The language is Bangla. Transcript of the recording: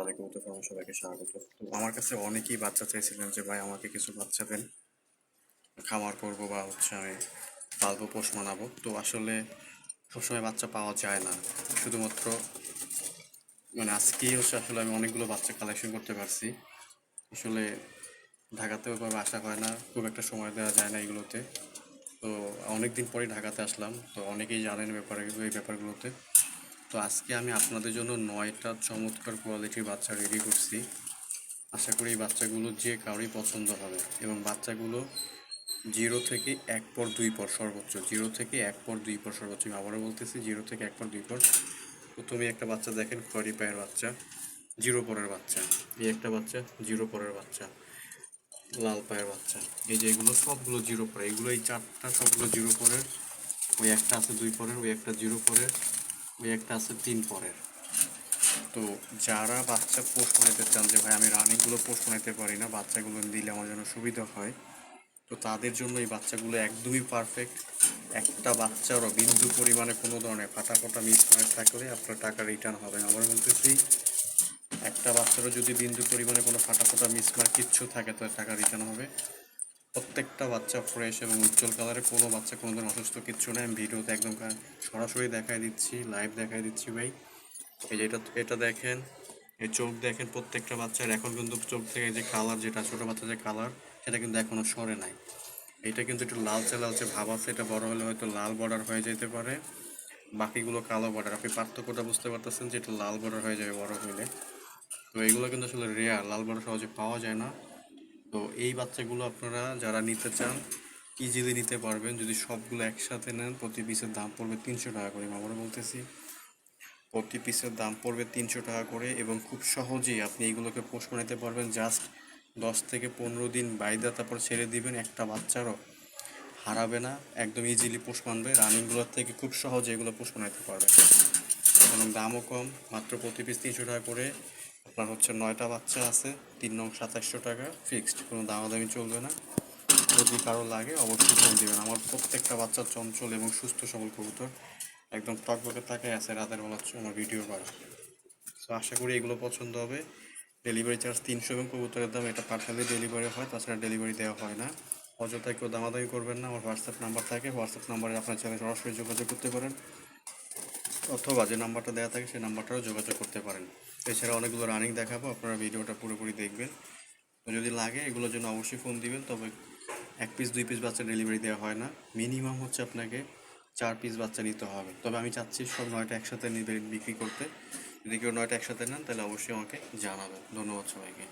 বাড়ি কবুতর ফার্মে সবাইকে স্বাগত। তো আমার কাছে অনেকেই বাচ্চা চাইছিলেন যে ভাই আমাকে কিছু বাচ্চা দেন, খামার করবো বা আমি পালবো, পোষ মানাবো। তো আসলে সবসময় বাচ্চা পাওয়া যায় না। শুধুমাত্র আজকেই আসলে আমি অনেকগুলো বাচ্চা কালেকশন করতে পারছি। আসলে ঢাকাতেও ওইভাবে আসা হয় না, খুব একটা সময় দেওয়া যায় না এগুলোতে। তো অনেকদিন পরেই ঢাকাতে আসলাম, তো অনেকেই জানেন এই ব্যাপারগুলোতে। তো আজকে আমি আপনাদের জন্য 9টা চমৎকার কোয়ালিটির বাচ্চা রেডি করছি। আশা করি এই বাচ্চাগুলো যে কারোরই পছন্দ হবে, এবং বাচ্চাগুলো 0 থেকে 1 পর 2 পর সর্বোচ্চ, 0 থেকে 1 পর 2 পর সর্বোচ্চ। আমি আবারও বলতেছি 0 থেকে 1 পর 2 পর। প্রথমে একটা বাচ্চা দেখেন, খড়ি পায়ের বাচ্চা, 0 পরের বাচ্চা। এই একটা বাচ্চা 0 পরের বাচ্চা, লাল পায়ের বাচ্চা। এই যে এগুলো সবগুলো 0 পরে, এগুলো এই চারটা সবগুলো 0 পরের। ওই একটা আছে 2 পরের, ওই একটা 0 পরের, ওই একটা আছে 3 পরের। তো যারা বাচ্চা পোষ বানাইতে চান যে ভাই আমি রানিংগুলো পোষ বানাইতে পারি না, বাচ্চাগুলো দিলে আমার জন্য সুবিধা হয়, তো তাদের জন্য এই বাচ্চাগুলো একদমই পারফেক্ট। একটা বাচ্চারও বিন্দু পরিমাণে কোনো ধরনের ফাটা মিসমার্ক থাকলে আপনার টাকা রিটার্ন হবে না। আমরা বলতেছি একটা বাচ্চারও যদি বিন্দু পরিমাণে কোনো ফাটা মিসমার্ক কিচ্ছু থাকে তাহলে টাকা রিটার্ন হবে। প্রত্যেকটা বাচ্চা ফ্রেশ এবং উজ্জ্বল কালারে, কোনো বাচ্চা কোনো ধরনের অসুস্থ কিচ্ছু নেই। আমি ভিডিওতে একদম সরাসরি দেখাই দিচ্ছি, লাইভ দেখাই দিচ্ছি ভাই। এই যে এটা দেখেন, এই চোখ দেখেন প্রত্যেকটা বাচ্চার। এখন কিন্তু চোখ থেকে যে কালার, যেটা ছোটো বাচ্চা যে কালার, সেটা কিন্তু এখনও সরে নাই। এটা কিন্তু একটু লালচে লালচে ভাব আছে। এটা বড় হলে হয়তো লাল বর্ডার হয়ে যেতে পারে, বাকিগুলো কালো বর্ডার। আপনি পার্থক্যটা বুঝতে পারতেছেন যে এটা লাল বর্ডার হয়ে যাবে বড় হইলে। তো এইগুলো কিন্তু আসলে রেয়ার, লাল বর্ডার সহজে পাওয়া যায় না। তো এই বাচ্চাগুলো আপনারা যারা নিতে চান ইজিলি নিতে পারবেন। যদি সবগুলো একসাথে নেন প্রতি পিসের দাম পড়বে 300 টাকা করে। আমরা বলতেছি প্রতি পিসের দাম পড়বে 300 টাকা করে, এবং খুব সহজেই আপনি এইগুলোকে পোষ বানাইতে পারবেন। জাস্ট 10 থেকে 15 দিন বাইদা, তারপর ছেড়ে দিবেন। একটা বাচ্চারও হারাবে না, একদম ইজিলি পোষ মানবে। রানিংগুলোর থেকে খুব সহজে এগুলো পোষ বানাইতে পারবেন, এবং দামও কম। মাত্র প্রতি পিস 300 টাকা করে। আপনার 9টা বাচ্চা আছে, 3 নং 2700 টাকা ফিক্সড, কোনো দামাদামি চলবে না। যদি কারো লাগে অবশ্যই ফোন দেবেন। আমার প্রত্যেকটা বাচ্চা চঞ্চল এবং সুস্থ সবল কবুতর, একদম টকবকে তাকায় আছে রাতের বেলা আমার ভিডিও করা। তো আশা করি এগুলো পছন্দ হবে। ডেলিভারি চার্জ 300, এবং কবুতরের দাম এটা পাঠালে ডেলিভারি হয়, তাছাড়া ডেলিভারি দেওয়া হয় না। অযথা কেউ দামাদামি করবেন না। আমার হোয়াটসঅ্যাপ নাম্বার থাকে, হোয়াটসঅ্যাপ নাম্বারে আপনার চ্যানেল সরাসরি যোগাযোগ করতে পারেন, অথবা যে নাম্বারটা দেওয়া থাকে সেই নাম্বারটাও যোগাযোগ করতে পারেন। এছাড়া অনেকগুলো রানিং দেখাবো, আপনারা ভিডিওটা পুরোপুরি দেখবেন। তো যদি লাগে এগুলোর জন্য অবশ্যই ফোন দিবেন। তবে 1 পিস 2 পিস বাচ্চা ডেলিভারি দেওয়া হয় না, মিনিমাম আপনাকে 4 পিস বাচ্চা নিতে হবে। তবে আমি চাচ্ছি সব 9টা একসাথে বিক্রি করতে। যদি কেউ 9টা একসাথে নেন তাহলে অবশ্যই আমাকে জানাবেন। ধন্যবাদ সবাইকে।